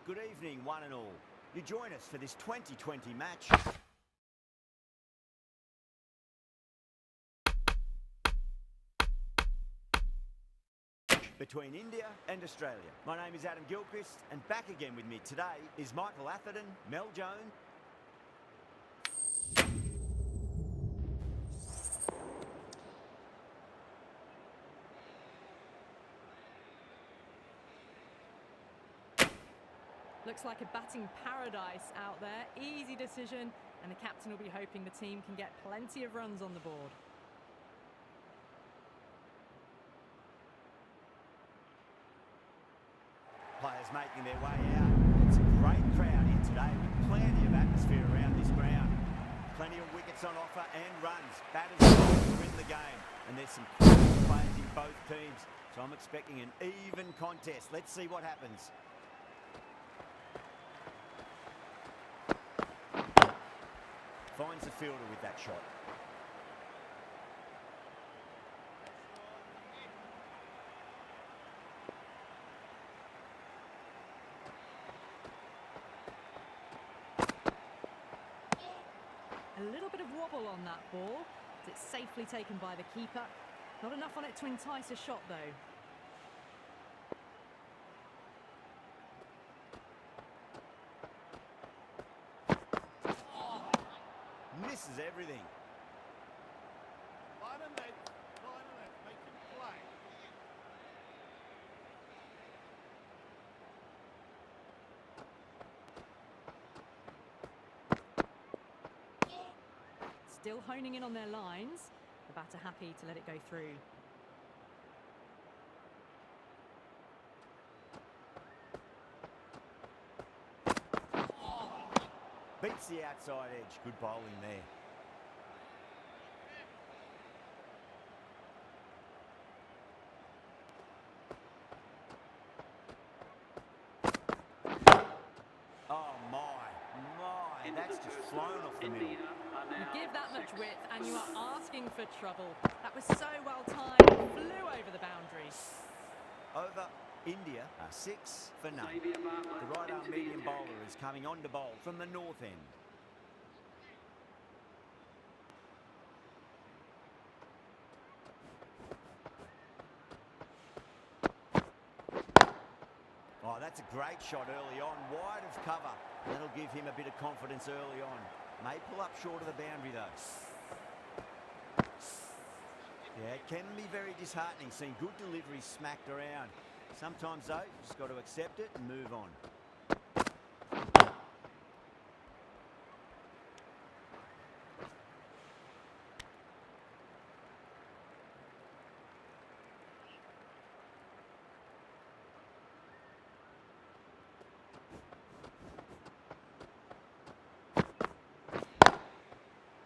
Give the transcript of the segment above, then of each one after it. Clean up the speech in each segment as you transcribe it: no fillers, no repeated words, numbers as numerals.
good evening, one and all. You join us for this 2020 match. Between India and Australia. My name is Adam Gilchrist, and back again with me today is Michael Atherton, Mel Jones. Looks like a batting paradise out there. Easy decision, and the captain will be hoping the team can get plenty of runs on the board. Players making their way out. It's a great crowd here today with plenty of atmosphere around this ground. Plenty of wickets on offer and runs. Batters are in the game, and there's some quality players in both teams, so I'm expecting an even contest. Let's see what happens. Finds the fielder with that shot. A little bit of wobble on that ball. It's safely taken by the keeper. Not enough on it to entice a shot, though. Misses everything. Line and length, make him play. Still honing in on their lines. The batter happy to let it go through. Beats the outside edge. Good bowling there. Oh my, that's just flown off the middle. You give that much width and you are asking for trouble. That was so well timed. Flew over the boundary. Over. India are 6 for none. The right arm medium bowler is coming on to bowl from the north end. Oh, that's a great shot early on, wide of cover. That'll give him a bit of confidence early on. May pull up short of the boundary though. Yeah, it can be very disheartening seeing good deliveries smacked around. Sometimes, though, you just got to accept it and move on.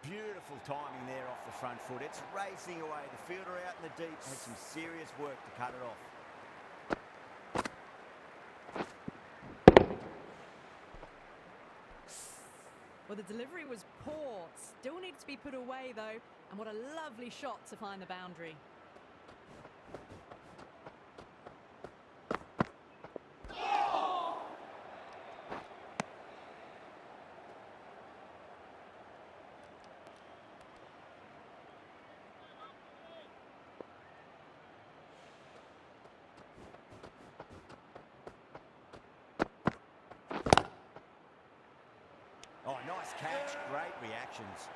Beautiful timing there off the front foot. It's racing away. The fielder out in the deep has some serious work to cut it off. Well, the delivery was poor. Still needs to be put away, though. And what a lovely shot to find the boundary. Oh, nice catch. Great reactions.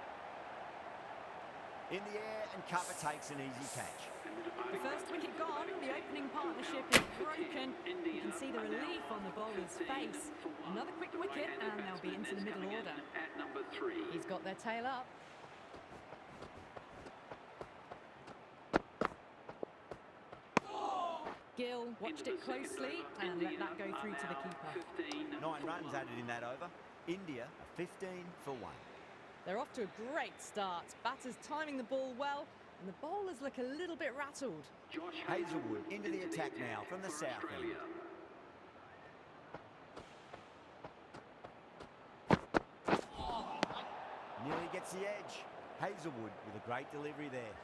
In the air, and cover takes an easy catch. The first wicket gone. The opening partnership is broken. You can see the relief on the bowler's face. Another quick wicket, and they'll be into the middle order. He's got their tail up. Gill watched it closely and let that go through to the keeper. 9 runs added in that over. India are 15 for 1. They're off to a great start. Batters timing the ball well, and the bowlers look a little bit rattled. Hazelwood into the attack now from the south end. Nearly gets the edge. Hazelwood with a great delivery there.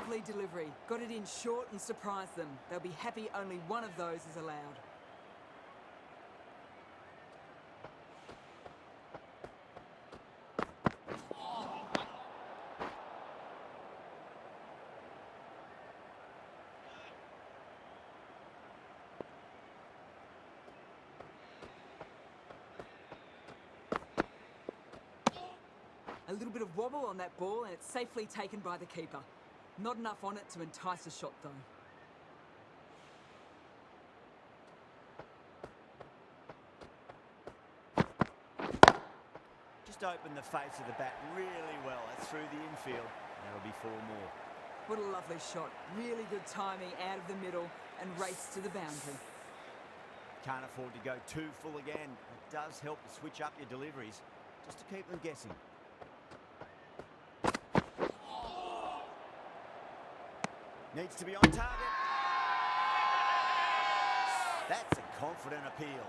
lovely delivery. Got it in short and surprised them. They'll be happy only one of those is allowed. A little bit of wobble on that ball and it's safely taken by the keeper. Not enough on it to entice a shot though. Just opened the face of the bat really well. That's through the infield. That'll be 4 more. What a lovely shot. Really good timing out of the middle and race to the boundary. Can't afford to go too full again. It does help to switch up your deliveries, just to keep them guessing. Needs to be on target. That's a confident appeal.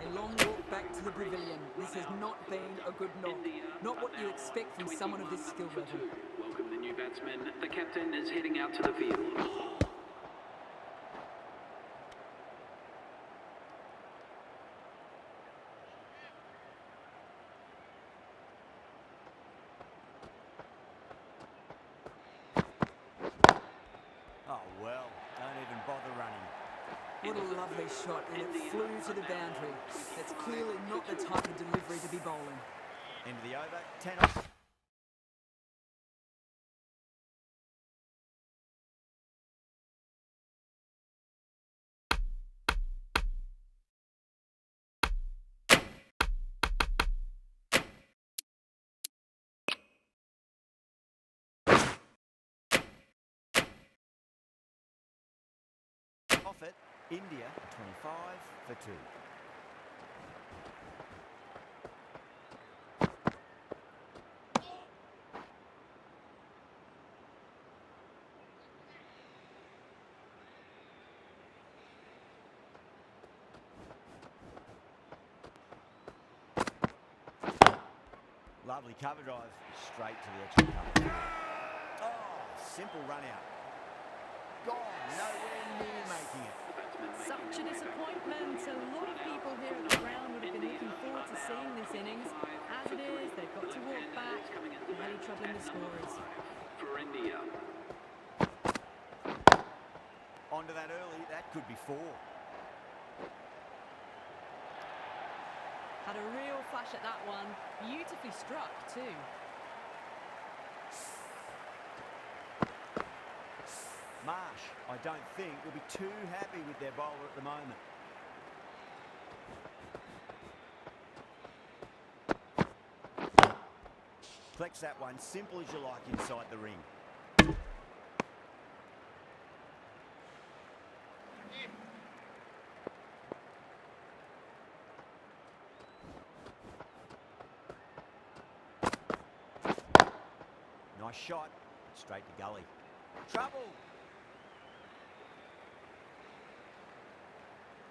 A long walk back to the pavilion. This has not been a good knock. Not what you expect from someone of this skill level. Welcome the new batsman. The captain is heading out to the field. Oh, well, don't even bother running. What a lovely shot, and it flew to the boundary. That's clearly not the type of delivery to be bowling. End of the over, 10 off. Off it, India 25 for 2. Lovely cover drive, straight to the extra cover. Oh, simple run out. Gone, nowhere near making it. Such a disappointment. A lot of people here at the ground would have been looking forward to seeing this innings. As it is, they've got to walk back, really troubling the scorers. For India. Onto that early, that could be 4. Had a real flash at that one. Beautifully struck too. Marsh, I don't think, will be too happy with their bowler at the moment. Flex that one, simple as you like inside the ring. Nice shot, straight to gully. Trouble!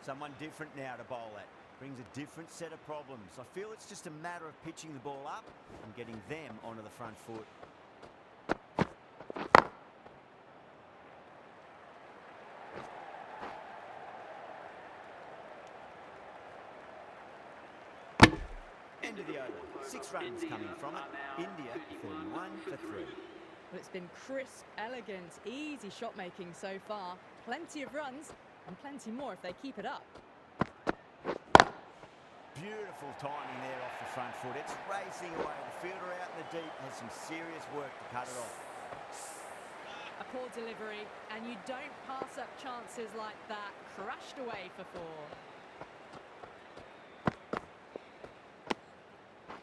Someone different now to bowl at. Brings a different set of problems. I feel it's just a matter of pitching the ball up and getting them onto the front foot. End of the over. 6 runs coming from it. India 31 for 3. Well, it's been crisp, elegant, easy shot making so far. Plenty of runs and plenty more if they keep it up. Beautiful timing there off the front foot. It's racing away. The fielder out in the deep has some serious work to cut it off. A poor delivery, and you don't pass up chances like that. Crashed away for 4.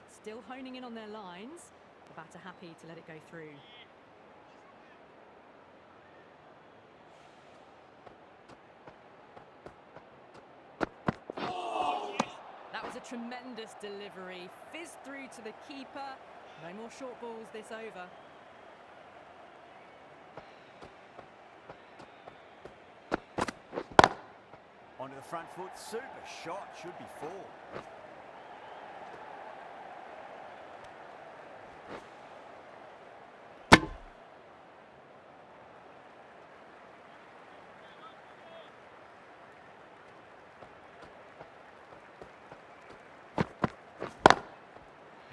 Still honing in on their lines. The batter happy to let it go through. That was a tremendous delivery. Fizzed through to the keeper. No more short balls this over. Onto the front foot. Super shot. Should be 4.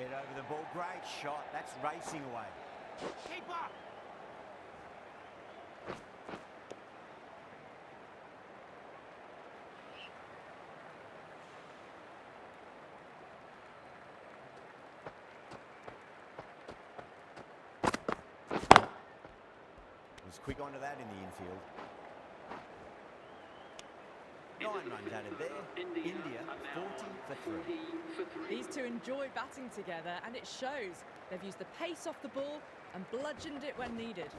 Head over the ball. Great shot. That's racing away. Keeper! Was quick onto that in the infield. 9 runs added there. India 40 for 3. These two enjoy batting together, and it shows. They've used the pace off the ball and bludgeoned it when needed.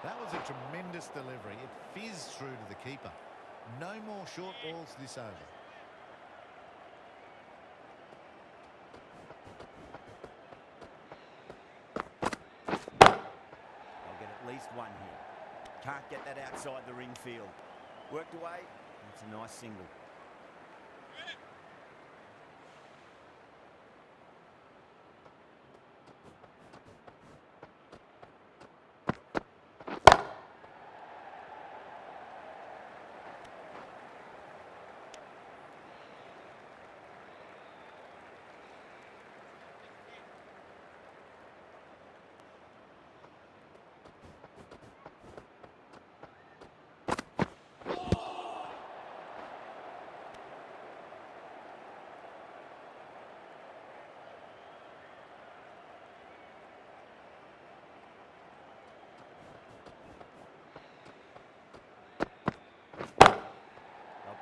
That was a tremendous delivery. It fizzed through to the keeper. No more short balls this over. They'll get at least one here. Can't get that outside the ring field. Worked away. It's a nice single.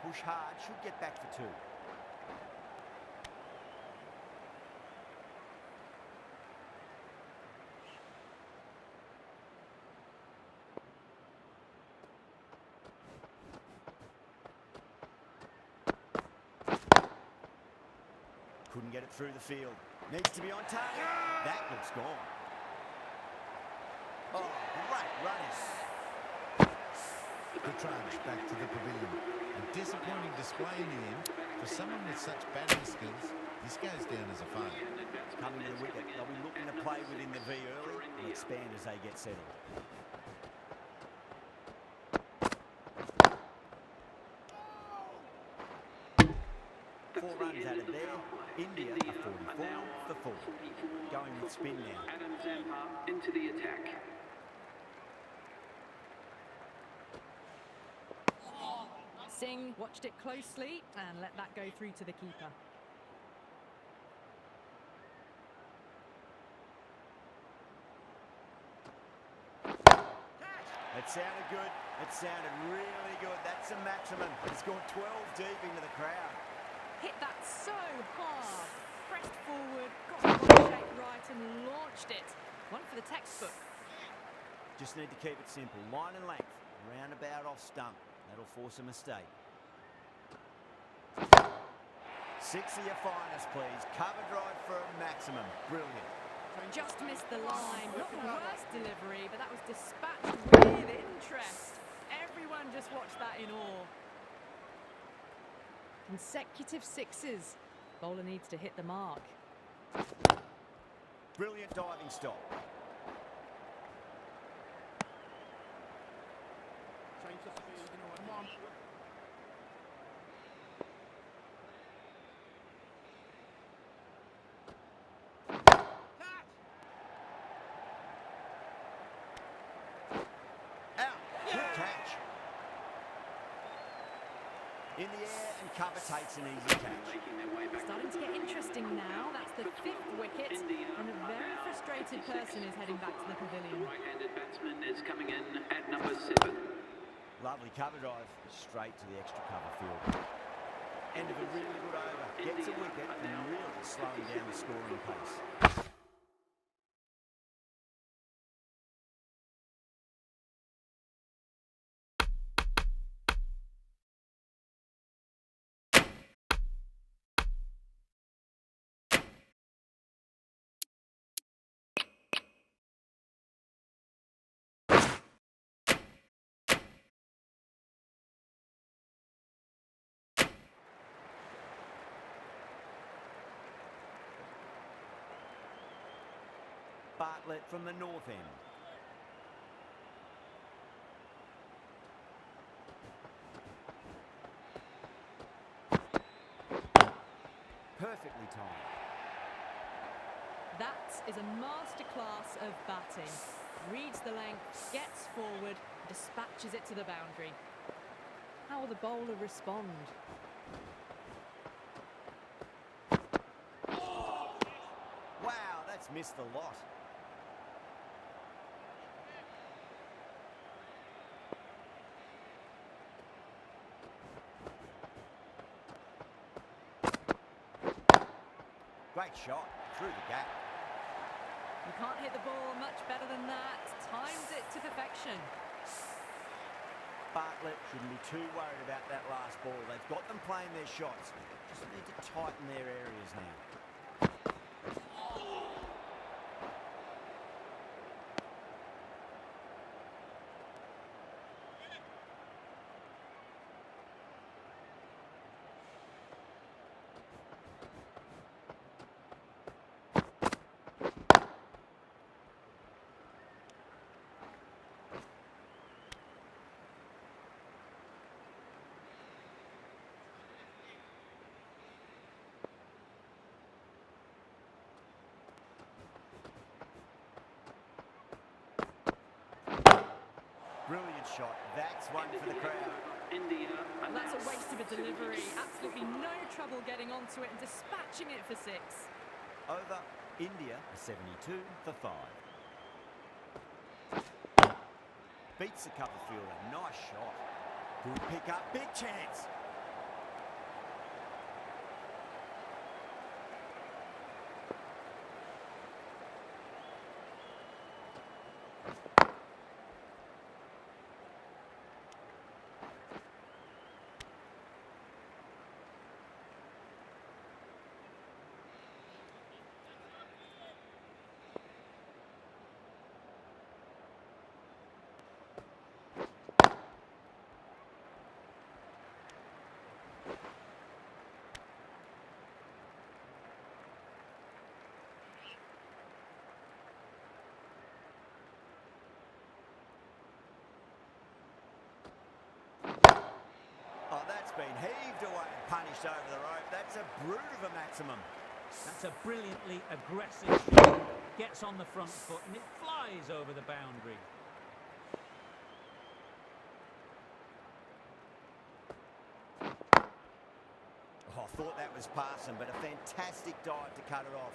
Push hard, should get back for 2. Couldn't get it through the field. Needs to be on target. That looks gone. Oh, great runners. The trudge back to the pavilion. A disappointing display in the end. For someone with such batting skills, this goes down as a failure. Coming to the wicket, they'll be looking to play within the V early and expand as they get settled. Four runs added there. India are 44 for 4. Going with spin now. Adam Zampa into the attack. Singh watched it closely and let that go through to the keeper. It sounded good. It sounded really good. That's a maximum. It's gone 12 deep into the crowd. Hit that so hard. Pressed forward, got the ball shape right and launched it. One for the textbook. Just need to keep it simple. Line and length. Roundabout off stump. That'll force a mistake. 6 of your finest, please. Cover drive for a maximum. Brilliant. Just missed the line. Not the worst delivery, but that was dispatched with interest. Everyone just watched that in awe. Consecutive 6s. Bowler needs to hit the mark. Brilliant diving stop. Change the speed, you know, come on. Out. Good catch. In the air and cover takes an easy catch. Making their way back. Starting to get interesting now. That's the 5th wicket, and a very frustrated person is heading back to the pavilion. Right-handed batsman is coming in at number 7. Lovely cover drive. Straight to the extra cover field. End of a really good over. Gets a wicket and really slowing down the scoring pace. Bartlett from the north end. perfectly timed. That is a masterclass of batting. Reads the length, gets forward, dispatches it to the boundary. How will the bowler respond? Wow, that's missed the lot. Great shot, through the gap. You can't hit the ball much better than that. Times it to perfection. Bartlett shouldn't be too worried about that last ball. They've got them playing their shots. Just need to tighten their areas now. Brilliant shot. That's one for the crowd. India. And that's a waste of a delivery. Absolutely no trouble getting onto it and dispatching it for 6. Over. India, a 72 for 5. Beats the cover fielder. Nice shot. Good pick up. Big chance. Oh, that's been heaved away and punished over the rope. That's a brute of a maximum. That's a brilliantly aggressive shot. Gets on the front foot and it flies over the boundary. Oh, I thought that was passing, but a fantastic dive to cut it off.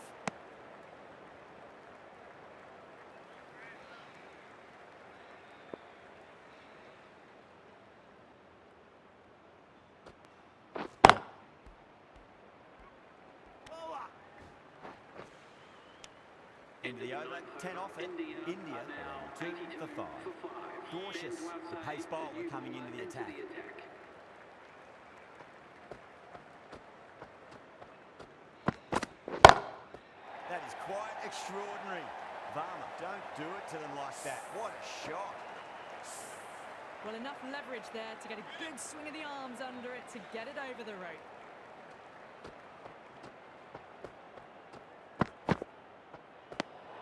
End of the over, 10 off it. India, 2 for 5. Cautious, the pace bowler coming into the attack. That is quite extraordinary. Varma, don't do it to them like that. What a shot. Well, enough leverage there to get a good swing of the arms under it to get it over the rope.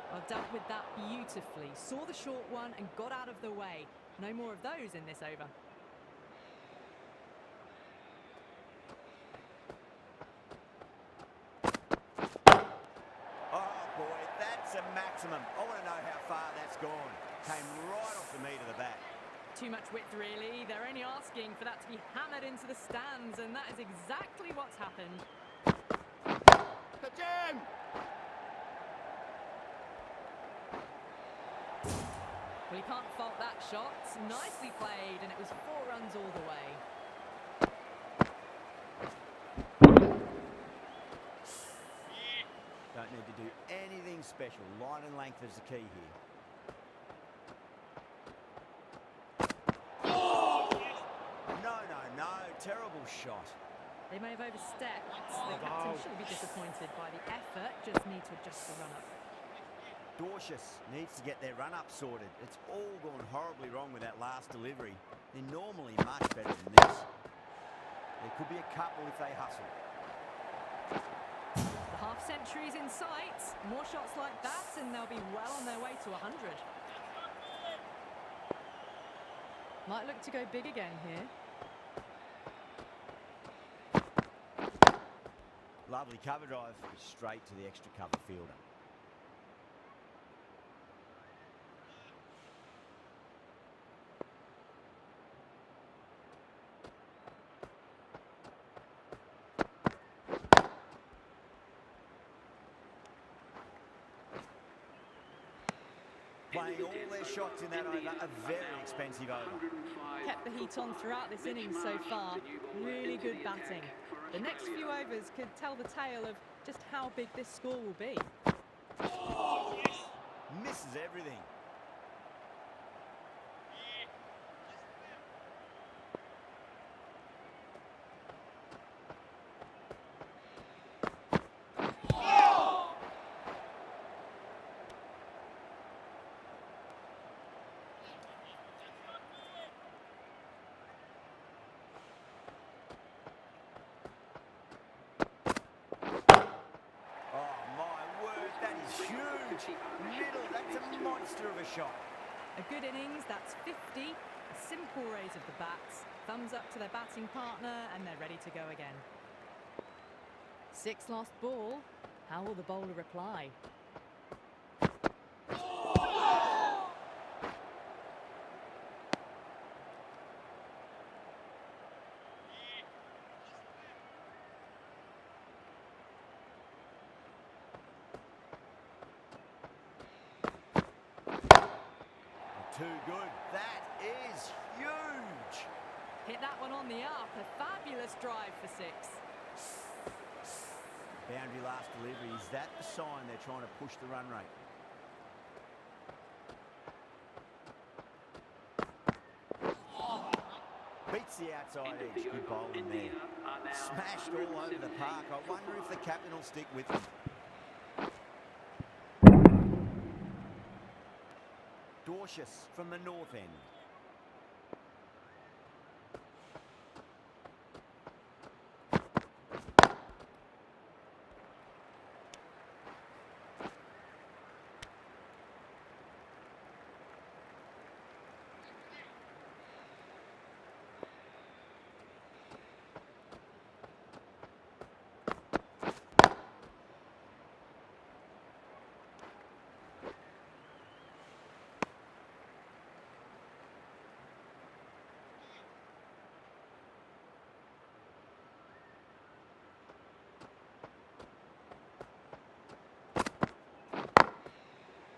Well, dealt with that beautifully. Saw the short one and got out of the way. No more of those in this over. Oh boy, that's a maximum. I want to know how far that's gone. Came right off the meat of the bat. Too much width, really. They're only asking for that to be hammered into the stands, and that is exactly what's happened. Jim! Well, you can't fault that shot. Nicely played, and it was 4 runs all the way. Don't need to do anything special. Line and length is the key here. No. Terrible shot. They may have overstepped. The captain shouldn't be disappointed by the effort. Just need to adjust the run-up. Cautious needs to get their run-up sorted. It's all gone horribly wrong with that last delivery. They're normally much better than this. There could be a couple if they hustle. The half-century's in sight. More shots like that and they'll be well on their way to 100. Might look to go big again here. Lovely cover drive, straight to the extra cover fielder. Playing all their shots in that over, a very expensive over. Kept the heat on throughout this innings so far. Really good batting. The next few overs could tell the tale of just how big this score will be. Misses everything. Middle, that's a monster of a shot. A good innings, that's 50. A simple raise of the bats. Thumbs up to their batting partner and they're ready to go again. 6 lost ball. How will the bowler reply? Too good. That is huge. Hit that one on the up. A fabulous drive for 6. Boundary last delivery. Is that the sign they're trying to push the run rate? Beats the outside edge. Good bowling there. Smashed all over the park. I wonder if the captain will stick with him. Cautious from the north end.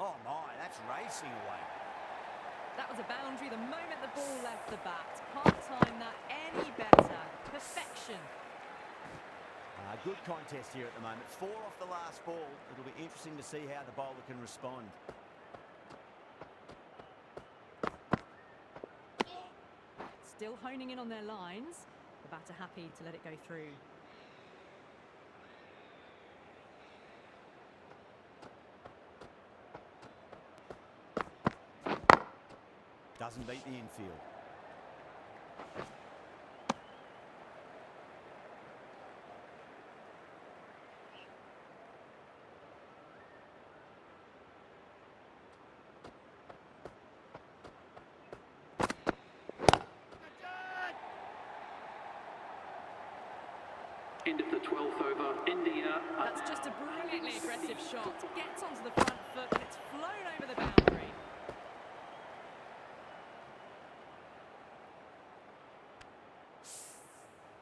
Oh my, that's racing away. That was a boundary the moment the ball left the bat. Can't time that any better. Perfection. Good contest here at the moment. 4 off the last ball. It'll be interesting to see how the bowler can respond. Still honing in on their lines. The batter happy to let it go through. Doesn't beat the infield. End of the 12th over, India. That's just a brilliantly aggressive shot. Gets onto the front foot and it's flown over the boundary.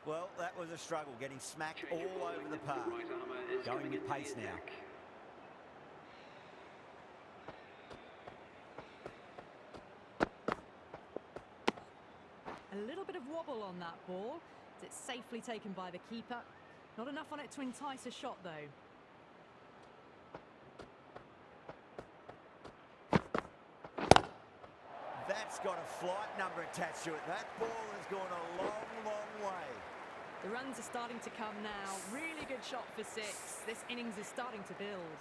Well, that was a struggle, getting smacked all over the park. Going with pace now. A little bit of wobble on that ball. It's safely taken by the keeper. Not enough on it to entice a shot, though. That's got a flight number attached to it. That ball has gone a long, long way. The runs are starting to come now. Really good shot for 6. This innings is starting to build.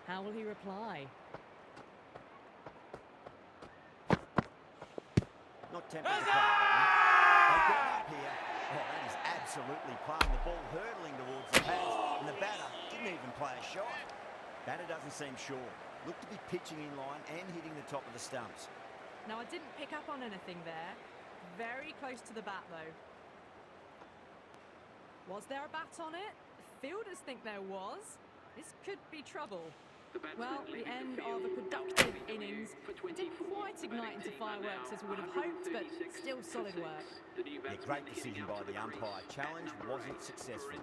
How will he reply? Not tempted to play that one. They've gone up here. Oh, that is absolutely plumb. The ball hurtling towards the pads, and the batter didn't even play a shot. Batter doesn't seem sure. Looked to be pitching in line and hitting the top of the stumps. Now, I didn't pick up on anything there. Very close to the bat, though. Was there a bat on it? Fielders think there was. This could be trouble. Well, the end of a productive innings. It didn't quite ignite into fireworks as we would have hoped, but still solid work. Yeah, great decision by the umpire. Challenge wasn't successful.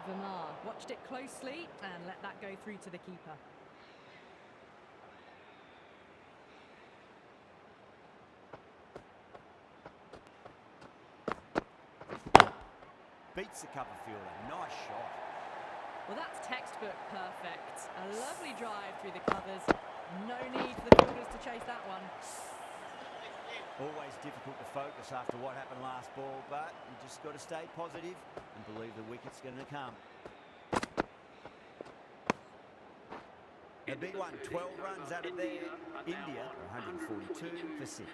Varma watched it closely and let that go through to the keeper. Beats the cover fielder. Nice shot. Well, that's textbook perfect. A lovely drive through the covers. No need for the fielders to chase that one. Always difficult to focus after what happened last ball, but you just got to stay positive and believe the wicket's going to come. A big one, 12 runs out of there. India, 142 for 6.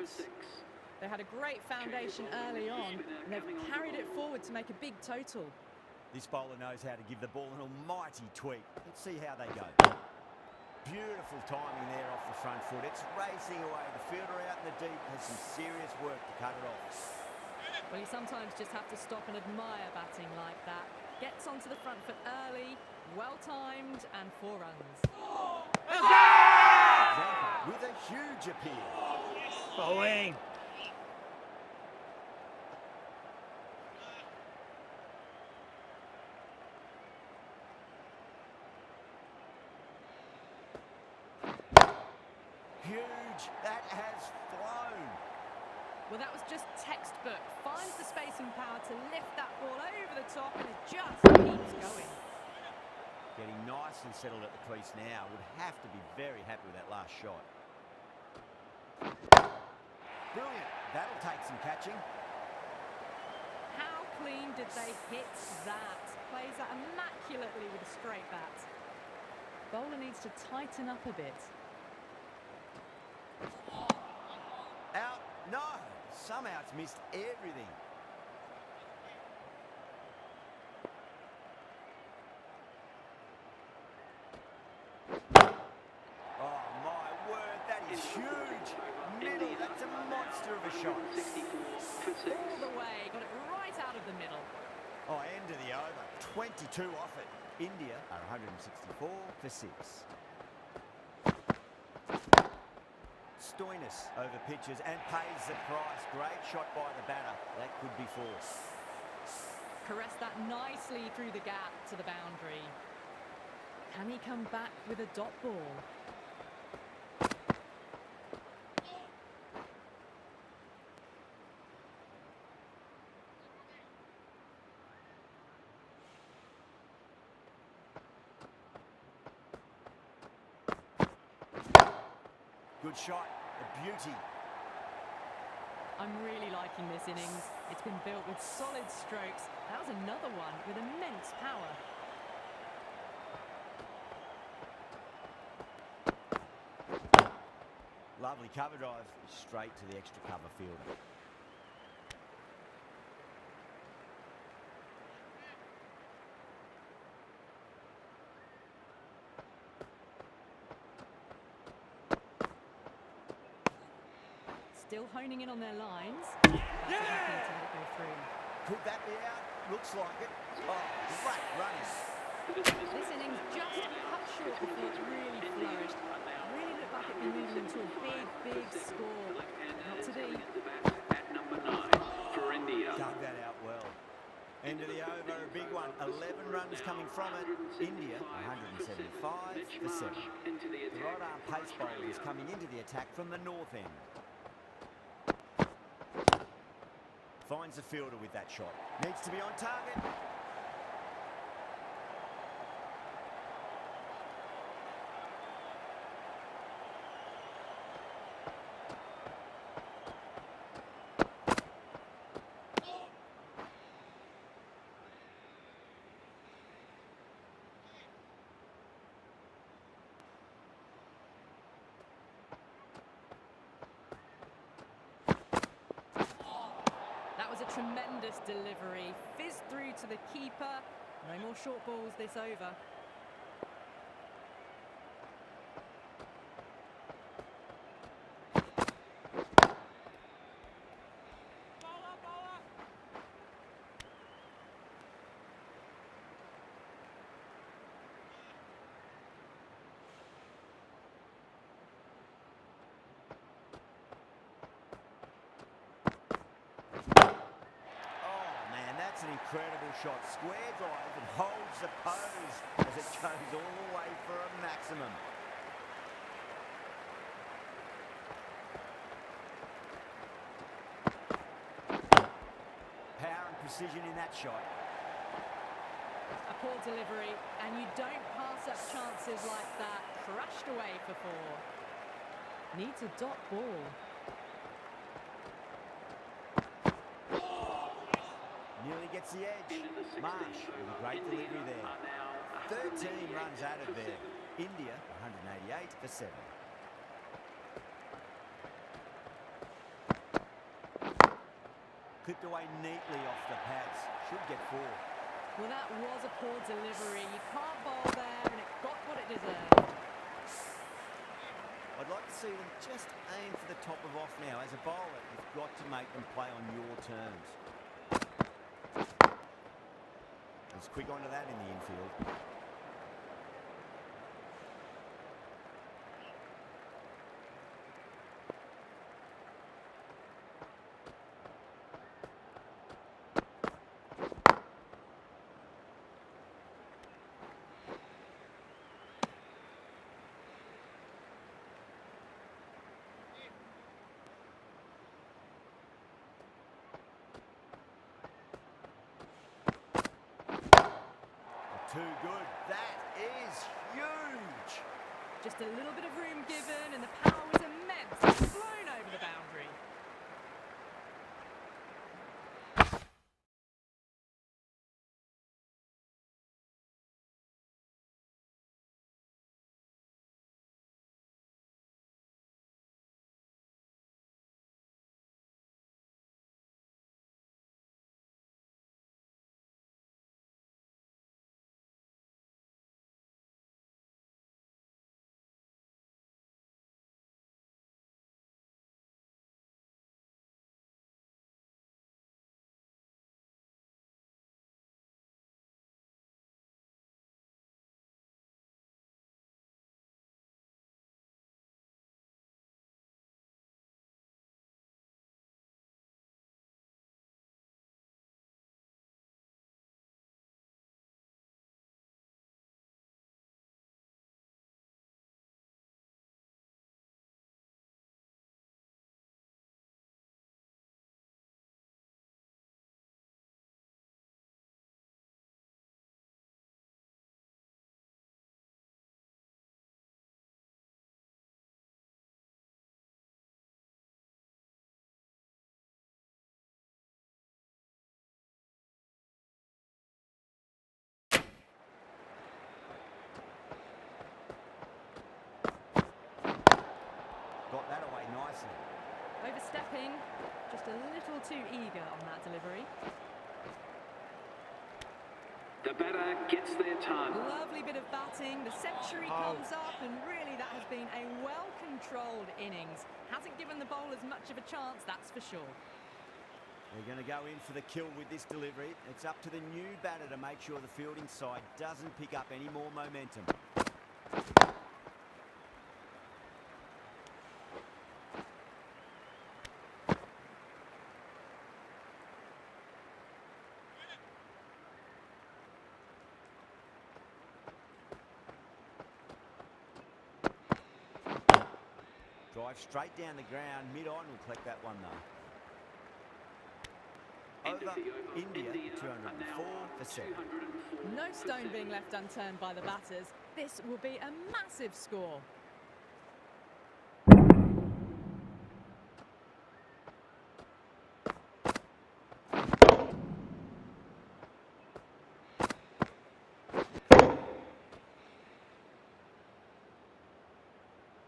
They had a great foundation early on, and they've carried it forward to make a big total. This bowler knows how to give the ball an almighty tweak. Let's see how they go. Beautiful timing there off the front foot. It's racing away. The fielder out in the deep has some serious work to cut it off. Well, you sometimes just have to stop and admire batting like that. Gets onto the front foot early, well-timed, and 4 runs. Zampa with a huge appeal. Bowling. Huge. That has flown. Well, that was just textbook. Finds the spacing power to lift that ball over the top, and it just keeps going. Getting nice and settled at the crease now. Would have to be very happy with that last shot. Brilliant. That'll take some catching. How clean did they hit that? Plays that immaculately with a straight bat. Bowler needs to tighten up a bit. Out. No. Somehow it's missed everything. Oh, my word. That is huge. Middle. That's a monster of a shot. All the way. Got it right out of the middle. Oh, end of the over. 22 off it. India are 164 for 6. Stoinis over pitches and pays the price. Great shot by the batter. That could be 4. Caressed that nicely through the gap to the boundary. Can he come back with a dot ball? Good shot. A beauty. I'm really liking this innings. It's been built with solid strokes. That was another one with immense power. Lovely cover drive. Straight to the extra cover fielder. Still honing in on their lines. That's happy to let it go through. Could that be out? Looks like it. Oh, great running. This innings just cut short before it really flourished. Really looked like it'd be moving into a big score. Not to be. At number 9 for India. Dug that out well. End of the over, a big one. 11 runs coming from it. India, 175 for 7. The right arm pace bowler is coming into the attack from the north end. Finds the fielder with that shot. Needs to be on target. tremendous delivery. Fizzed through to the keeper. No more short balls this over. That's an incredible shot. Square drive and holds the pose as it goes all the way for a maximum. Power and precision in that shot. A poor delivery, and you don't pass up chances like that. Crashed away for 4. Needs a dot ball. Nearly gets the edge. Marsh with a great delivery there. 13 runs added there. India 188 for 7. Clipped away neatly off the pads. Should get 4. Well, that was a poor delivery. You can't bowl there, and it got what it deserved. I'd like to see them just aim for the top of off now. As a bowler, you've got to make them play on your terms. Let's quick onto that in the infield. Too good. That is huge. Just a little bit of room given, and the power was immense. It's flown over the boundary. Got that away nicely. Overstepping, just a little too eager on that delivery. The batter gets their time. Lovely bit of batting. The century comes up, and really that has been a well-controlled innings. Hasn't given the bowlers much of a chance, that's for sure. They're going to go in for the kill with this delivery. It's up to the new batter to make sure the fielding side doesn't pick up any more momentum. Drive straight down the ground, mid-on will collect that one though. Over, India 204 for 7. No stone being left unturned by the batters. This will be a massive score.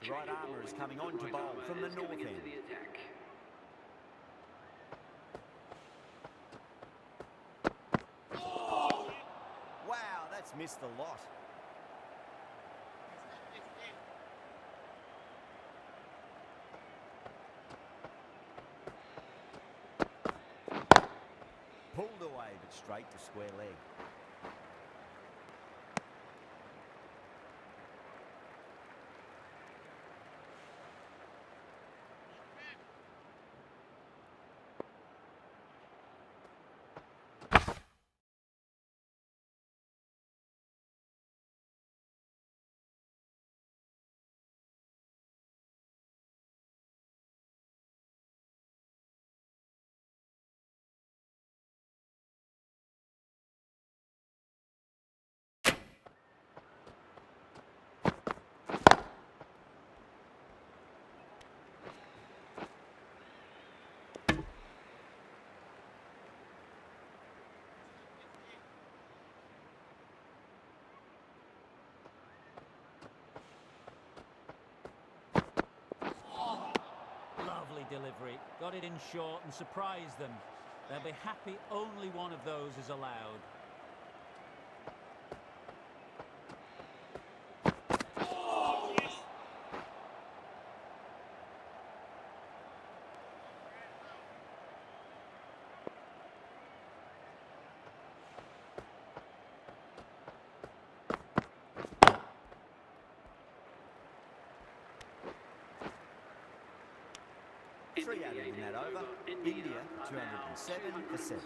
The right armour is coming on to bowl from the north end. missed the lot. Pulled away, but straight to square leg. Lovely delivery. Got it in short and surprised them. They'll be happy only one of those is allowed. Three out in that over. India 207 for 7.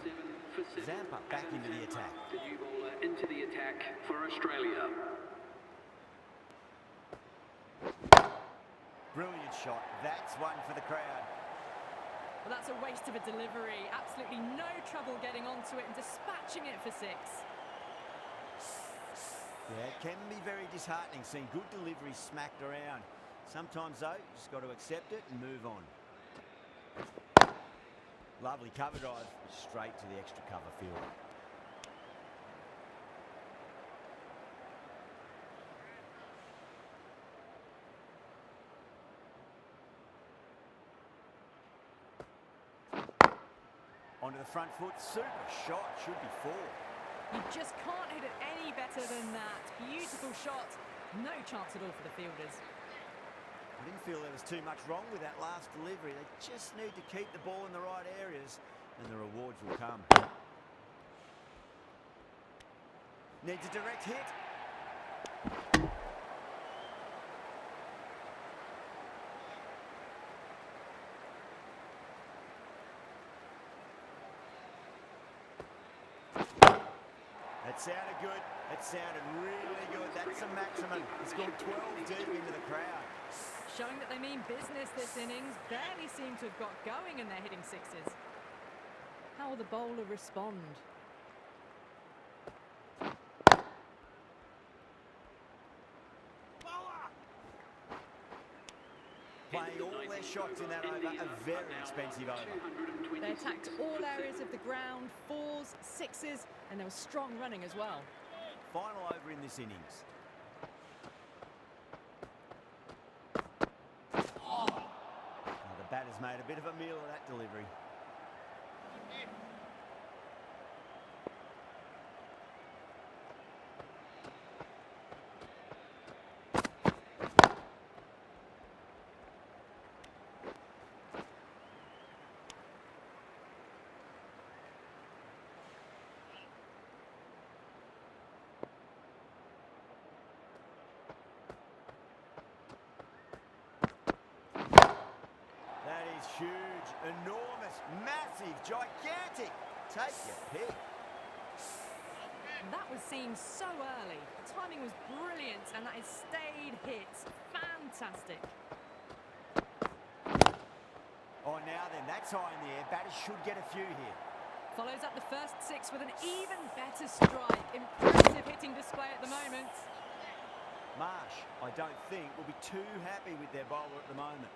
Zampa back into the attack. The new bowler into the attack for Australia. Brilliant shot. That's one for the crowd. Well, that's a waste of a delivery. Absolutely no trouble getting onto it and dispatching it for 6. Yeah, it can be very disheartening seeing good deliveries smacked around. Sometimes, though, you just got to accept it and move on. Lovely cover drive, straight to the extra cover field. Onto the front foot, super shot, should be 4. You just can't hit it any better than that. Beautiful shot. No chance at all for the fielders. I didn't feel there was too much wrong with that last delivery. They just need to keep the ball in the right areas and the rewards will come. Needs a direct hit. That sounded good. That sounded really good. That's a maximum. It's gone 12 deep into the crowd. Showing that they mean business this innings. Barely seem to have got going and they're hitting 6s. How will the bowler respond? Playing all their shots in that over, a very expensive over. They attacked all areas of the ground, 4s, 6s, and there was strong running as well. Final over in this innings. Now the batter's made a bit of a meal of that delivery. Huge, enormous, massive, gigantic. Take your pick. That was seen so early. The timing was brilliant and that is stayed hits. Fantastic. Oh, now then, that's high in the air. Batters should get a few here. Follows up the first 6 with an even better strike. Impressive hitting display at the moment. Marsh, I don't think, will be too happy with their bowler at the moment.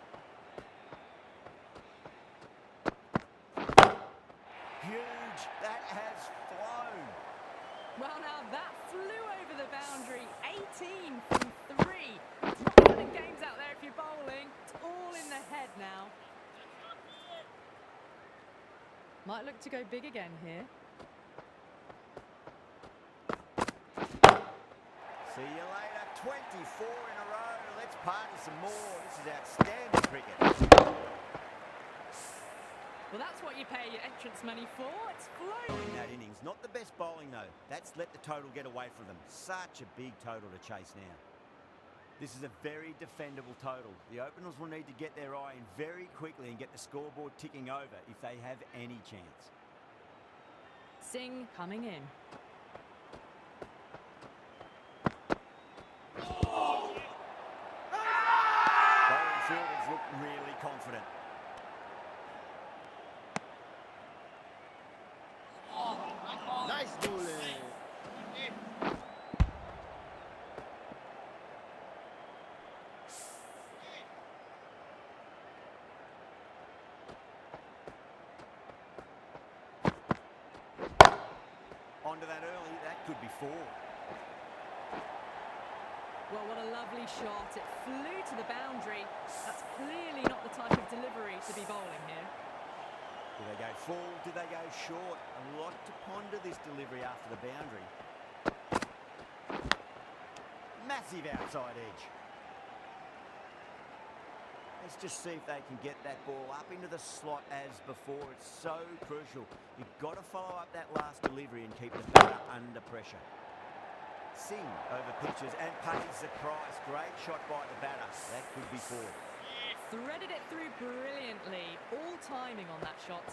Huge, that has flown. Well, now that flew over the boundary. 18 from 3. It's not winning games out there if you're bowling. It's all in the head now. Might look to go big again here. 24 in a row. Let's party some more. This is outstanding cricket. Well, that's what you pay your entrance money for. It's flowing. In that innings, not the best bowling though. That's let the total get away from them. Such a big total to chase now. This is a very defendable total. The openers will need to get their eye in very quickly and get the scoreboard ticking over if they have any chance. Singh coming in. Bowling fielders look really confident. Nice bowling. Onto that early, that could be 4. Well, what a lovely shot. It flew to the boundary. That's clearly not the type of delivery to be bowling here. Do they go full? Do they go short? A lot to ponder this delivery after the boundary. Massive outside edge. Let's just see if they can get that ball up into the slot as before. It's so crucial. You've got to follow up that last delivery and keep the batter under pressure. Singh over pitches and pays the price. Great shot by the batter. That could be 4. Threaded it through brilliantly. All timing on that shot.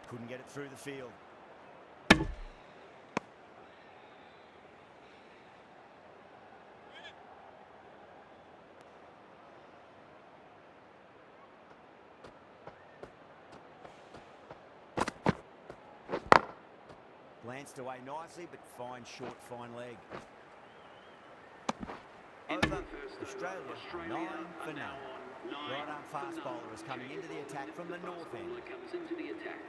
Couldn't get it through the field. Glanced away nicely, but fine short, fine leg. Over Australia, 9 for none. Right arm fast bowler is coming into the attack from the north end. Comes into the attack.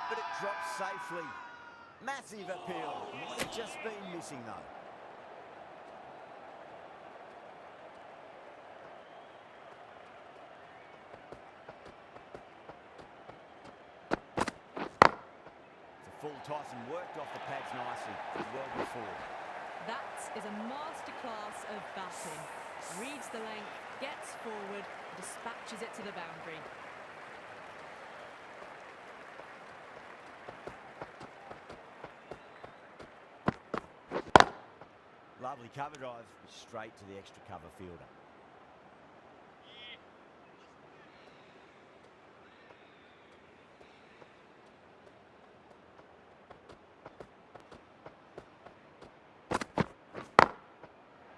But it drops safely. Massive appeal. Might have just been missing though. It's a full toss and worked off the pads nicely. Well before. That is a masterclass of batting. Reads the length, gets forward, dispatches it to the boundary. Lovely cover drive, straight to the extra cover fielder.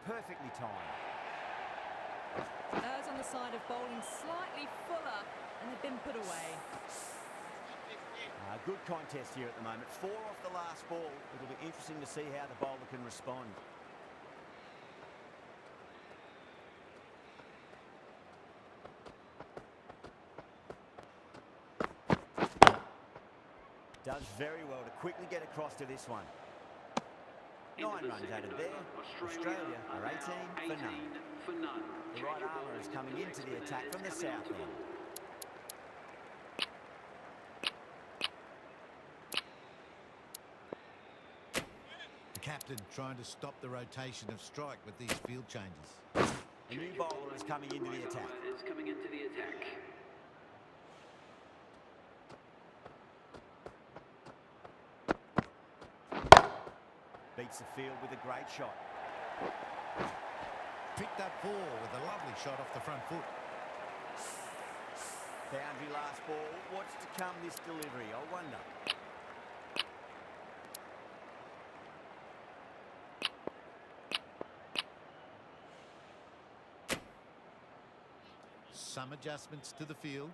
Perfectly timed. Errs on the side of bowling slightly fuller, and they've been put away. Good contest here at the moment. 4 off the last ball. It'll be interesting to see how the bowler can respond. Does very well to quickly get across to this one. 9 runs added there. Australia are 18 for none. The right armour is coming into the attack from the south end. The captain trying to stop the rotation of strike with these field changes. A new bowler is coming into the attack. Beats the field with a great shot. Picked up 4 with a lovely shot off the front foot. Boundary last ball. What's to come this delivery? I wonder. Some adjustments to the field.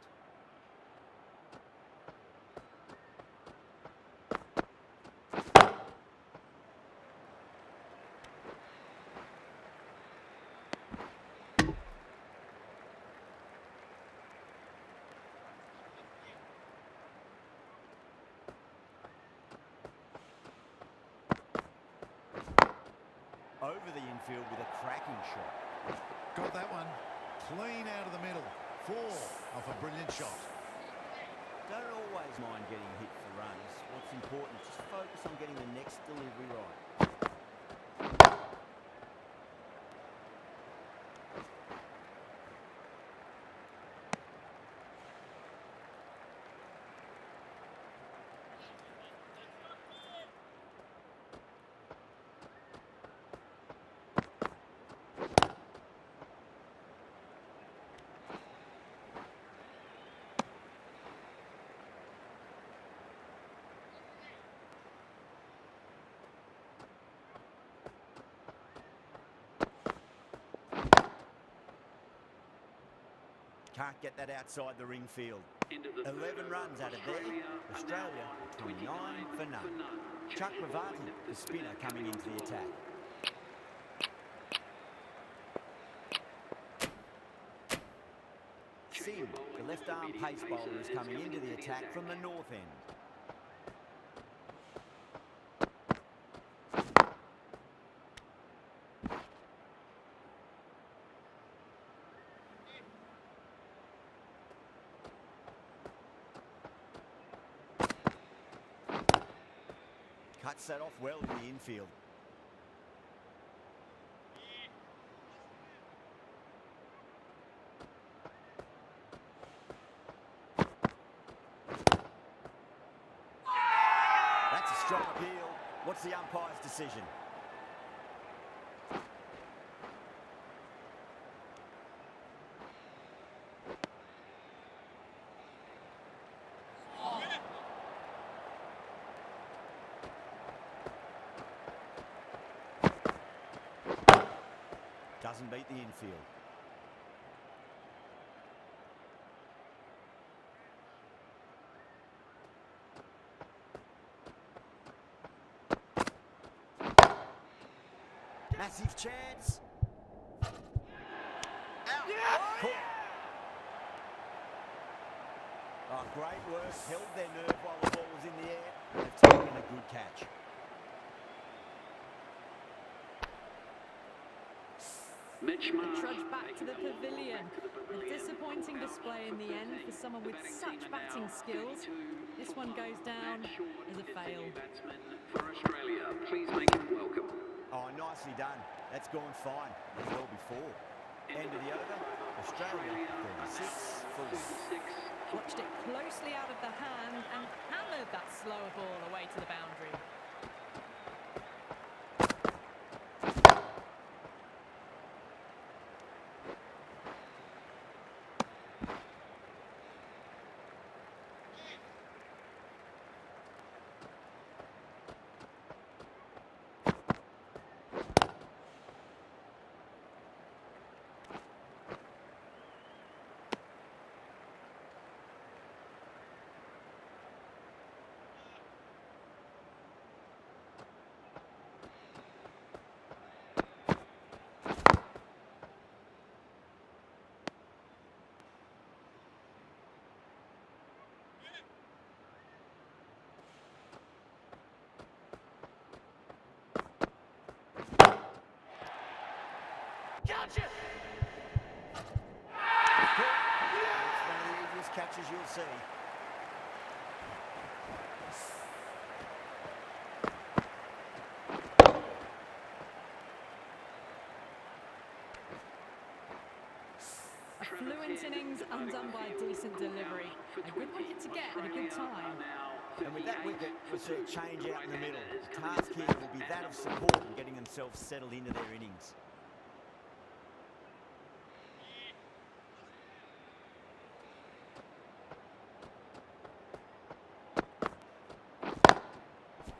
over the infield with a cracking shot. Got that one. Clean out of the middle. 4 off a brilliant shot. Don't always mind getting hit for runs. What's important is just focus on getting the next delivery right. Can't get that outside the ring field. 11 runs out of there. Australia 29 for none. Tilak Varma, the spinner, coming into the attack. Singh, the left-arm pace bowler, is coming into the attack from the north end. Cuts that off well in the infield. That's a strong appeal. What's the umpire's decision? Doesn't beat the infield. Massive chance. Out. Caught. Oh, great work. Held their nerve while the ball was in the air. They've taken a good catch. A trudge back to the pavilion. A disappointing display in the end for someone with such batting skills. This one goes down as a fail. For Australia, please make him welcome. Oh, nicely done. That's gone fine. As well before. End of the over. Australia 36 for 1. Watched it closely out of the hand and hammered that slower ball away to the boundary. Gotcha! It's one of the easiest catches you'll see. A fluent innings undone by a decent delivery. A good wicket to get at a good time. And with that wicket, we'll see a change out in the middle. The task here will be that of support and getting themselves settled into their innings.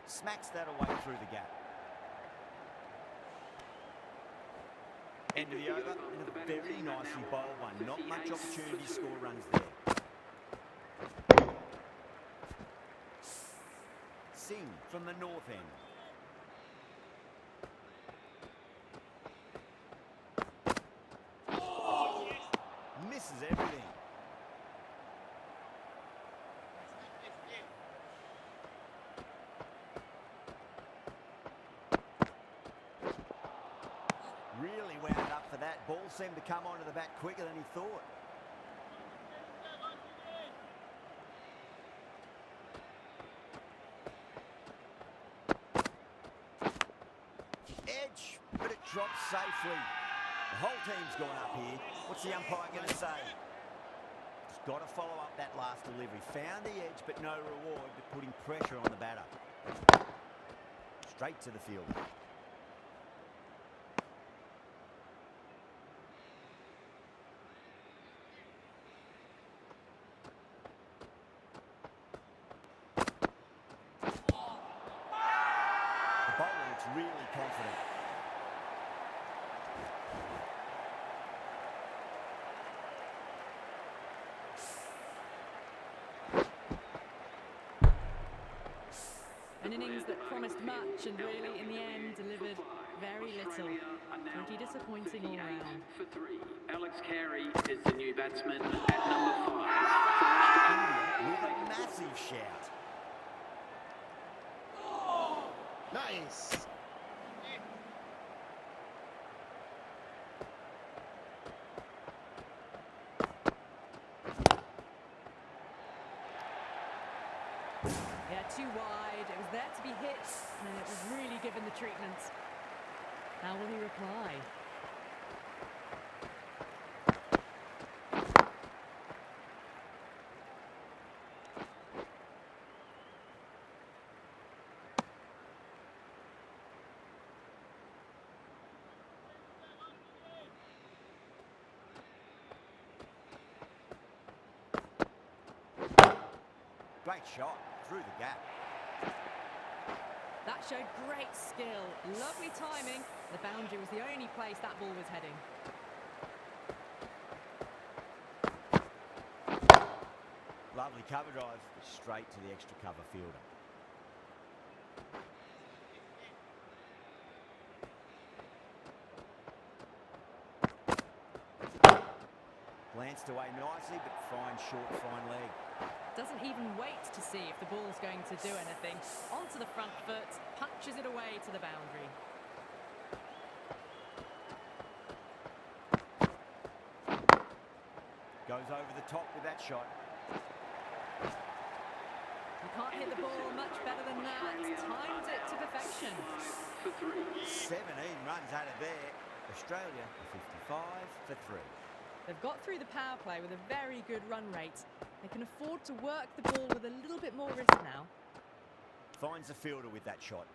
Smacks that away through the gap. End of the over, and a very nicely bowled one. Not much opportunity to score runs there. Singh from the north end. Misses everything. Really wound up for that. Ball seemed to come onto the bat quicker than he thought. Edge, but it drops safely. The whole team's gone up here. What's the umpire going to say? He's got to follow up that last delivery. Found the edge, but no reward, but putting pressure on the batter. Straight to the fielder. The bowler looks really confident. An innings that promised much and really, in the end, delivered very little. Pretty disappointing all round. For 3. Alex Carey is the new batsman at number 5. With a massive shout. Nice. Yeah, too wide. It was there to be hit, and it was really given the treatment. How will he reply? Great shot through the gap. That showed great skill. Lovely timing. The boundary was the only place that ball was heading. Lovely cover drive, straight to the extra cover fielder. Glanced away nicely, but fine short, fine leg. Doesn't even wait to see if the ball's going to do anything. Onto the front foot, punches it away to the boundary. Goes over the top with that shot. You can't hit the ball much better than that. Timed it to perfection. For 3. 17 runs out of there. Australia 55 for 3. They've got through the power play with a very good run rate. They can afford to work the ball with a little bit more risk now. Finds the fielder with that shot.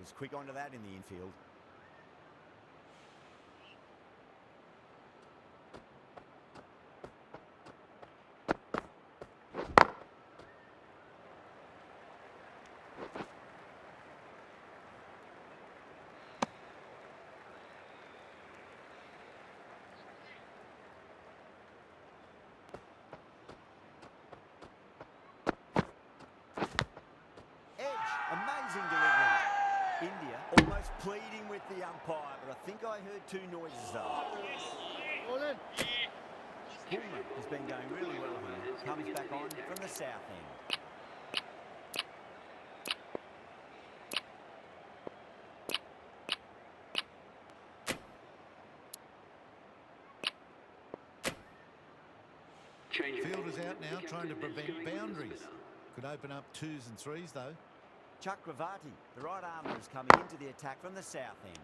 Was quick onto that in the infield. Edge, amazing delivery. India almost pleading with the umpire, but I think I heard two noises though. Pullman has been going really well here. Comes back on from the south end. Fielder's out now, trying to prevent boundaries. Could open up 2s and 3s though. Chakravarti, the right armour, is coming into the attack from the south end.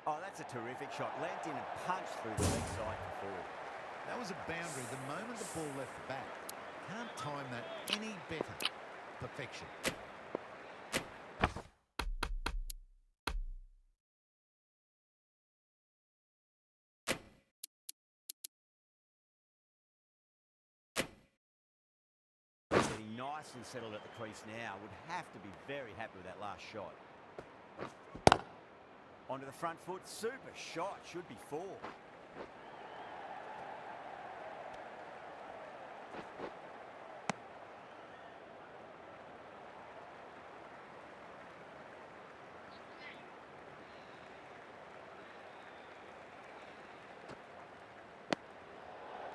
Oh, that's a terrific shot. Leant in and punched through the leg side for four. That was a boundary the moment the ball left the bat. Can't time that any better. Perfection. Getting nicely settled at the crease now. Would have to be very happy with that last shot. Onto the front foot. Super shot. Should be four.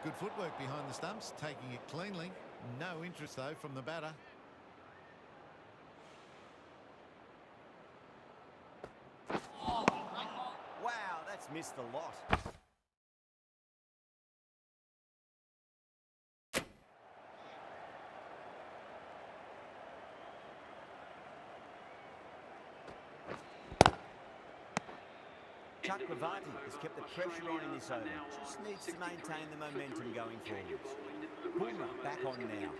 Good footwork behind the stumps, taking it cleanly. No interest, though, from the batter. Wow, that's missed the lot. Tilak Varma has kept the pressure on in this over. Just needs to maintain the momentum going forwards. Varma back on now.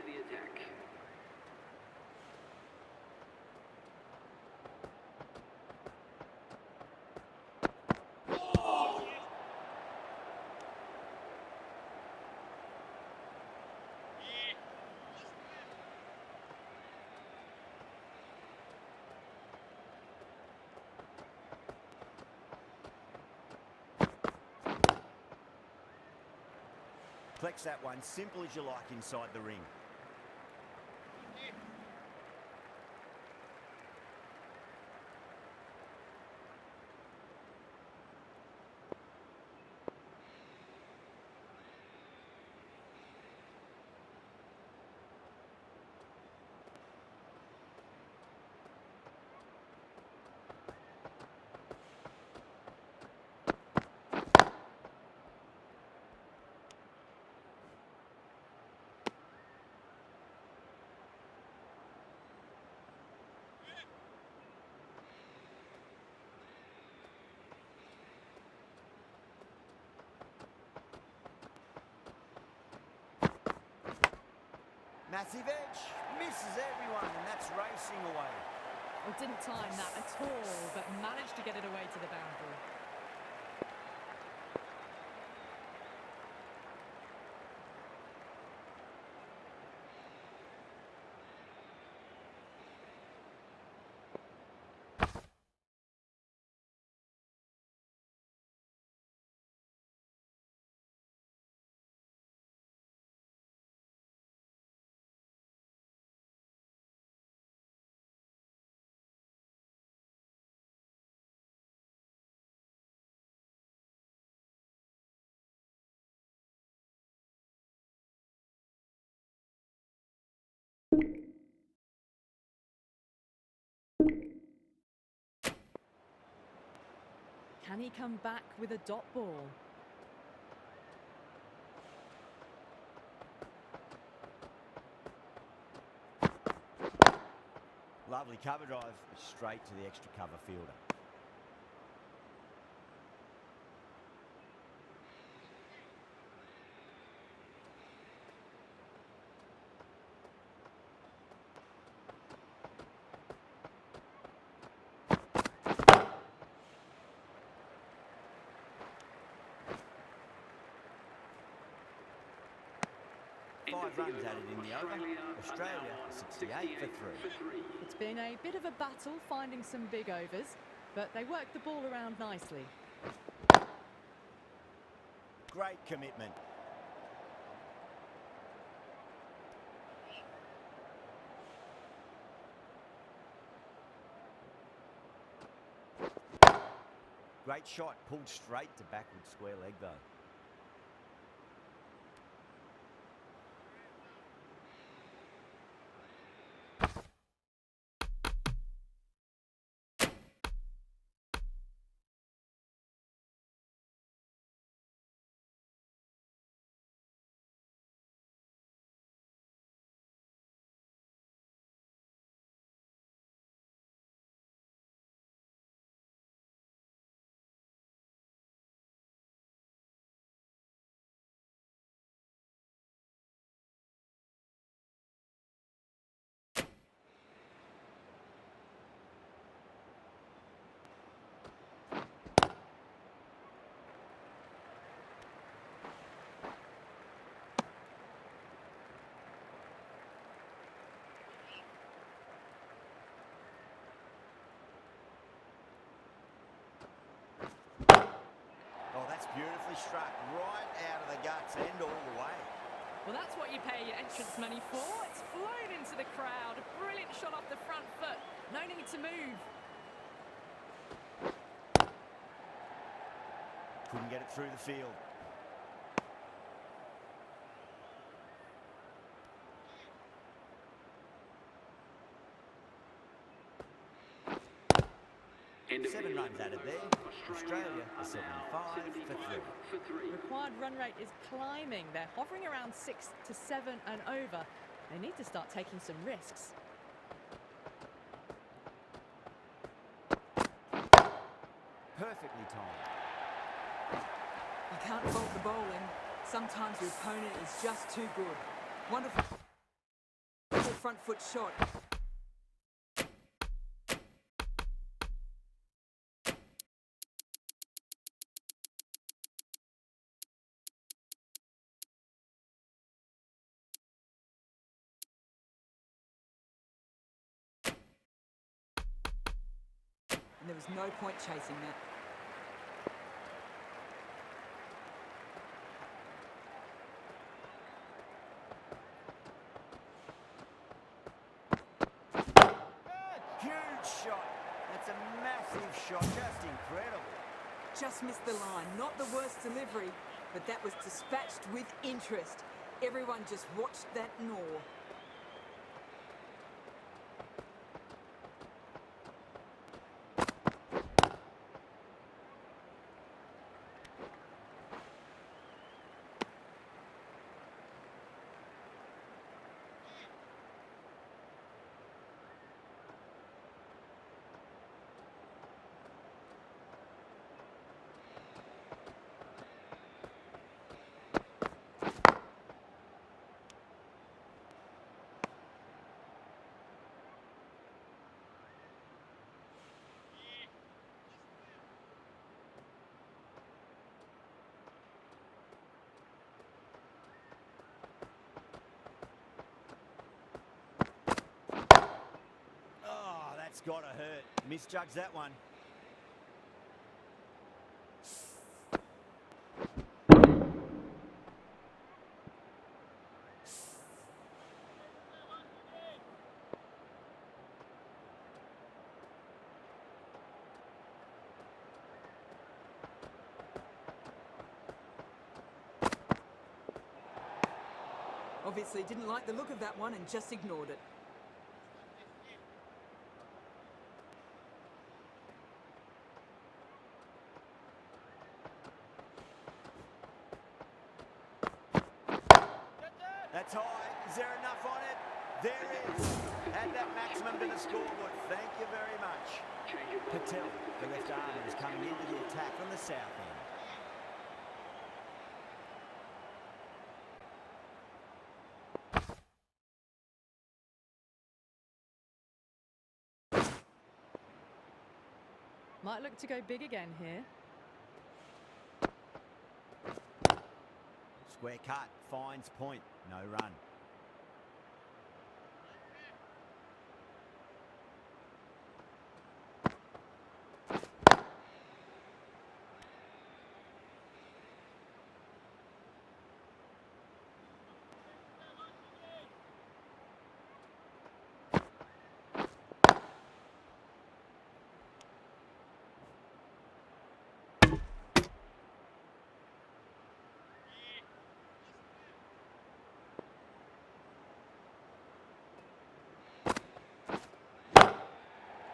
Flex that one, simple as you like inside the ring. Massive edge, misses everyone, and that's racing away. Well, didn't time that at all, but managed to get it away to the boundary. Can he come back with a dot ball? Lovely cover drive, straight to the extra cover fielder. Five runs added in the over. Australia 68 for 3. It's been a bit of a battle finding some big overs, but they worked the ball around nicely. Great commitment. Great shot, pulled straight to backward square leg though. Beautifully struck right out of the guts and all the way. Well, that's what you pay your entrance money for. It's flown into the crowd. A brilliant shot off the front foot. No need to move. Couldn't get it through the field. End of 7 runs added there. Australia are 75 for 3. Required run rate is climbing. They're hovering around 6 to 7 and over. They need to start taking some risks. Perfectly timed. You can't fault the bowling. Sometimes your opponent is just too good. Wonderful front foot shot. And there was no point chasing that. Huge shot. That's a massive shot. Just incredible. Just missed the line. Not the worst delivery, but that was dispatched with interest. Everyone just watched that gnaw. Oh, that's got to hurt. Misjudged that one. Obviously didn't like the look of that one and just ignored it. That's high. Is there enough on it? There is. Add that maximum to the scoreboard. Thank you very much. Patel, the left armer, is coming into the attack from the south end. Might look to go big again here. Square cut. Finds point. No run.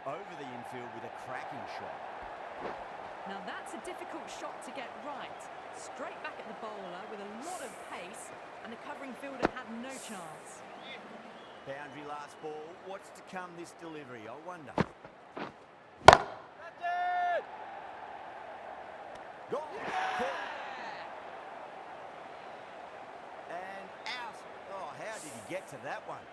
Over the infield with a cracking shot. Now that's a difficult shot to get right. Straight back at the bowler with a lot of pace, and the covering fielder had no chance. Boundary last ball. What's to come this delivery, I wonder. Gone. And out. Oh, how did he get to that one?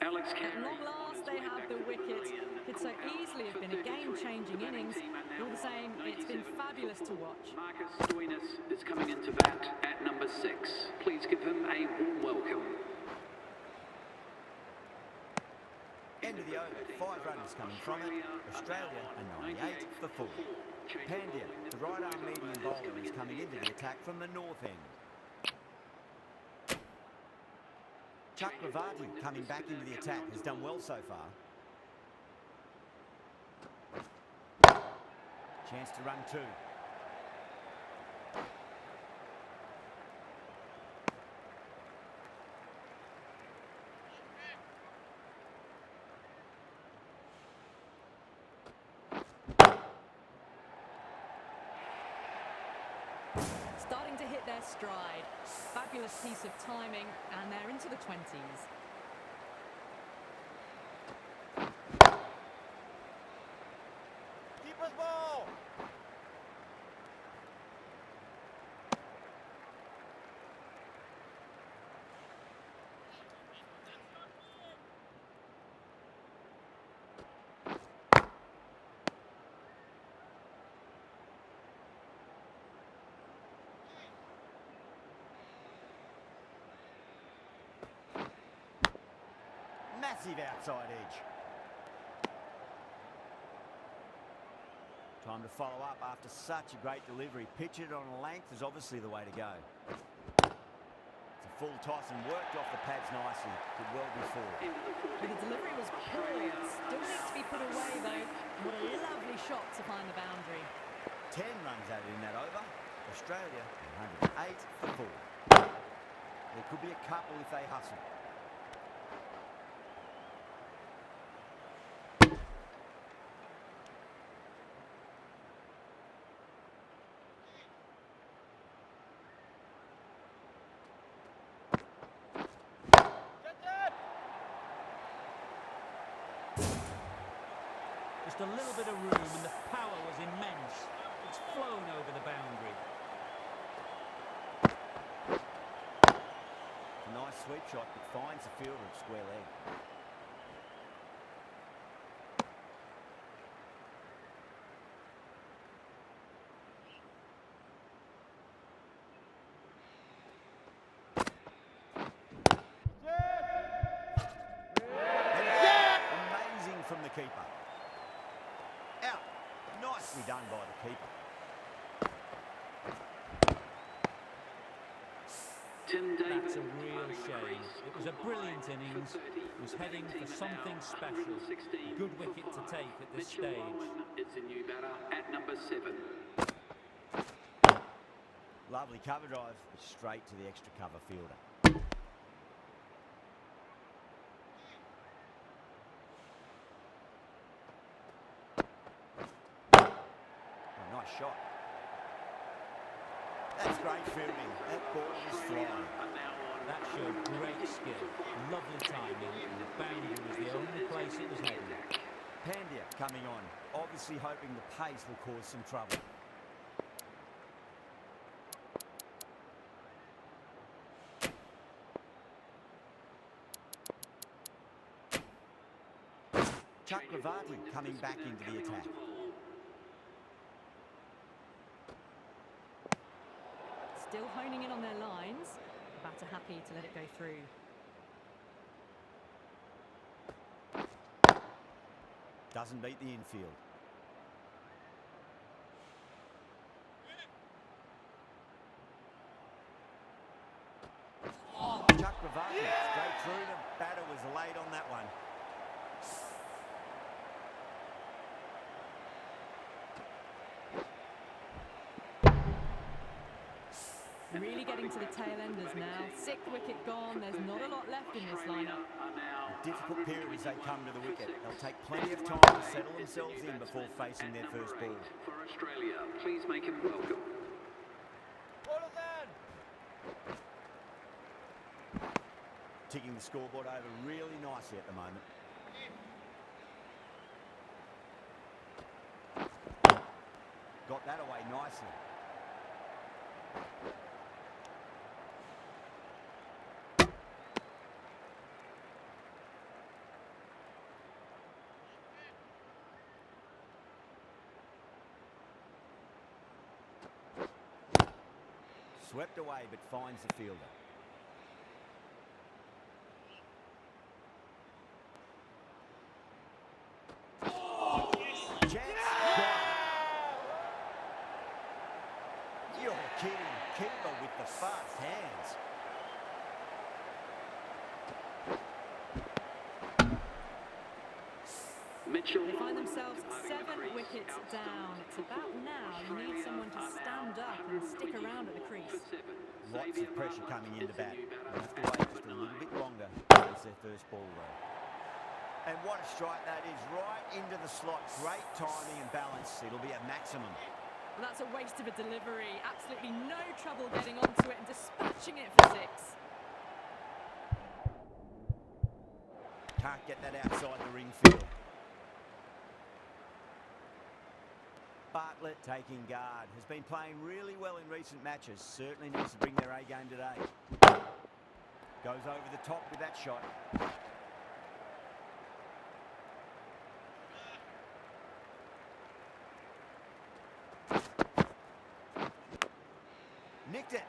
At long last, they have the wicket. Could so easily have been a game-changing innings. All the same, it's been fabulous to watch. Marcus Stoinis is coming into bat at number 6. Please give him a warm welcome. End of the over. 5 runners coming from it. Australia are 98 for 4. Pandya, the right arm medium bowler, is coming into the attack from the north end. Chakravarti coming back into the attack has done well so far. Chance to run 2. Starting to hit their stride. Fabulous piece of timing, and they're into the 20s. Keeper's ball! Massive outside edge. Time to follow up after such a great delivery. Pitch it on a length is obviously the way to go. It's a full toss and worked off the pads nicely. Did well before. The delivery was poor. Still needs to be put away though. What a lovely shot to find the boundary. 10 runs added in that over. Australia 108 for 4. There could be a couple if they hustle. Just a little bit of room and the power was immense. It's flown over the boundary. A nice sweep shot that finds the fielder at square leg. Amazing from the keeper. Out. Nicely done by the keeper. That's a real shame. It was a brilliant innings. He was heading for something special. Good wicket to take at this stage. It's a new batter at number 7. Lovely cover drive, straight to the extra cover fielder. Oh, nice shot. That's great fielding. That ball was flying. That showed great skill, lovely timing, and the boundary was the only place it was heading. Pandya coming on, obviously hoping the pace will cause some trouble. Chakravarti coming back into the attack. Still honing in on their lines. Batter happy to let it go through. Doesn't beat the infield. Chakravarti straight through. The batter was late on that one. Really getting to the tail enders now. 6th wicket gone. There's not a lot left in this lineup. A difficult period as they come to the wicket. They'll take plenty of time to settle themselves in before facing their first ball. For Australia, please make him welcome. Ticking the scoreboard over really nicely at the moment. Got that away nicely. Swept away but finds the fielder. Mitchell. They find themselves 7 wickets down. It's about now you need someone to stand up and stick around at the crease. Lots of pressure coming into bat. They'll have to wait just a little bit longer to face their first ball though. And what a strike that is, right into the slot. Great timing and balance. It'll be at maximum. Well, that's a waste of a delivery. Absolutely no trouble getting onto it and dispatching it for 6. Can't get that outside the ring field. Bartlett taking guard. Has been playing really well in recent matches. Certainly needs to bring their A game today. Goes over the top with that shot. Nicked it.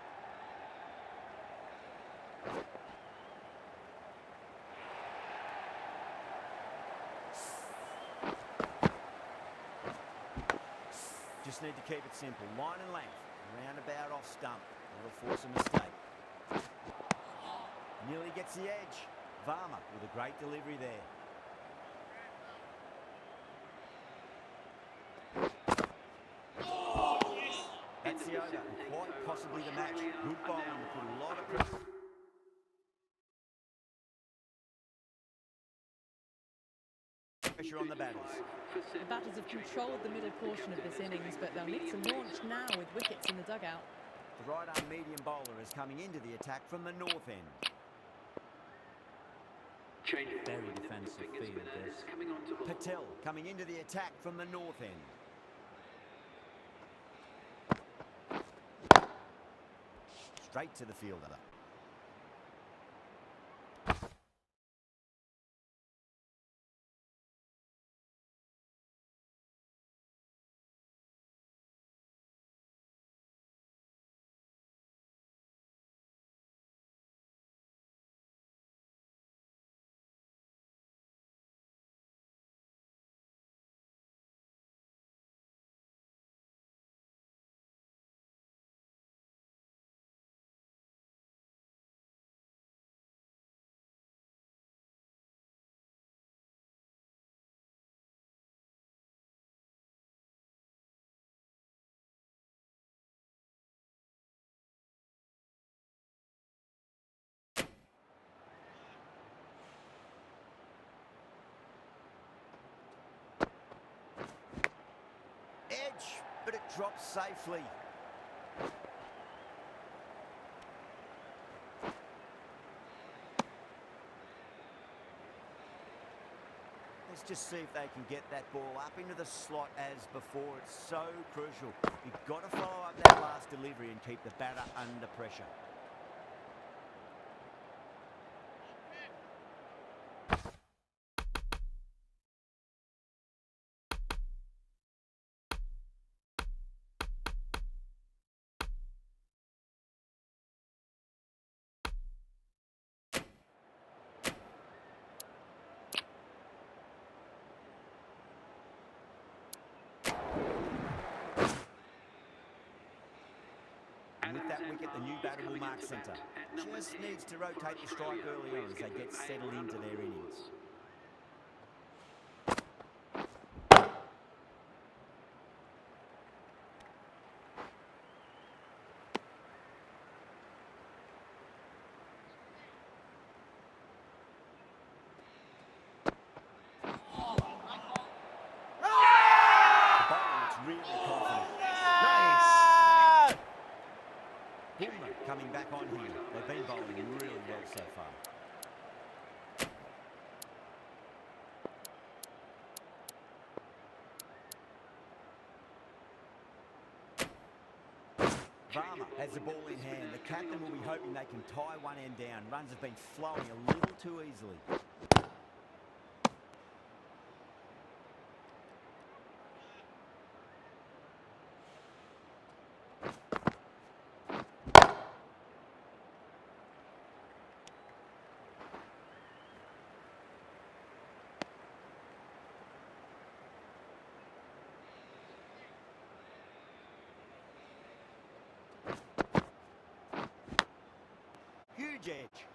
Just need to keep it simple. Line and length. Roundabout off stump. That'll force a mistake. Nearly gets the edge. Varma with a great delivery there. That's the over. And quite possibly the match. Good bowling to put a lot of pressure. Pressure on the batters. The batters have controlled the middle portion of this innings, but they'll need to launch now with wickets in the dugout. The right-arm medium bowler is coming into the attack from the north end. Very defensive field, this. Patel coming into the attack from the north end. Straight to the fielder. Edge, but it drops safely. Let's just see if they can get that ball up into the slot as before. It's so crucial. You've got to follow up that last delivery and keep the batter under pressure. With that wicket, the new batter will mark centre. Just needs to rotate the strike early on as they get settled into their innings. The bowler looks really confident. Coming back on here. They've been bowling really well so far. Varma has the ball in hand. The captain will be hoping they can tie one end down. Runs have been flowing a little too easily. Huge edge.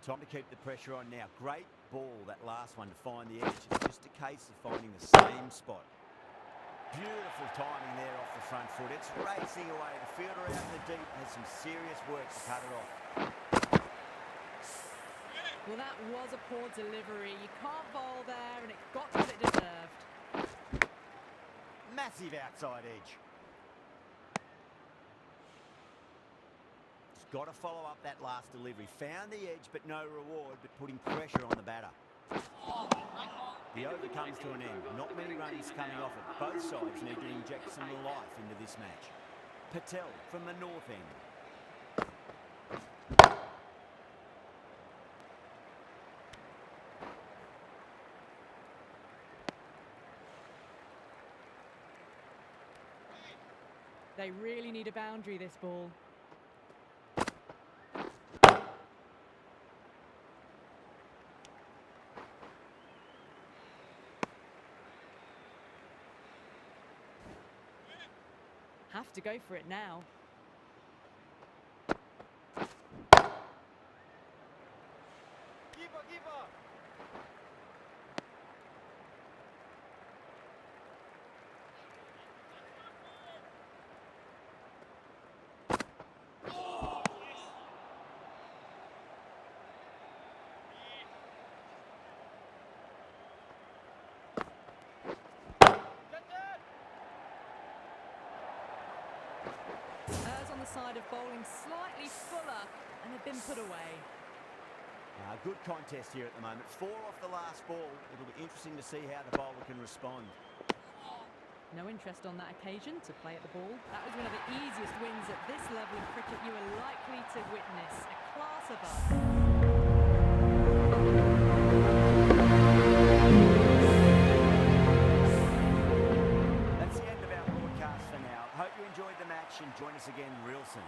Time to keep the pressure on now. Great ball, that last one, to find the edge. It's just a case of finding the same spot. Beautiful timing there off the front foot. It's racing away. The fielder out in the deep has some serious work to cut it off. Well, that was a poor delivery. You can't bowl there, and it got what it deserved. Massive outside edge. Just got to follow up that last delivery. Found the edge, but no reward, but putting pressure on the batter. The over comes to an end. Not many runs coming off it. Both sides need to inject some life into this match. Patel from the north end. They really need a boundary, this ball. Have to go for it now. Side of bowling slightly fuller, and they've been put away. Good contest here at the moment. 4 off the last ball. It'll be interesting to see how the bowler can respond. No interest on that occasion to play at the ball. That was one of the easiest wins at this level of cricket you are likely to witness. A class above. That's the end of our broadcast for now. Hope you enjoyed the match and join us again real soon.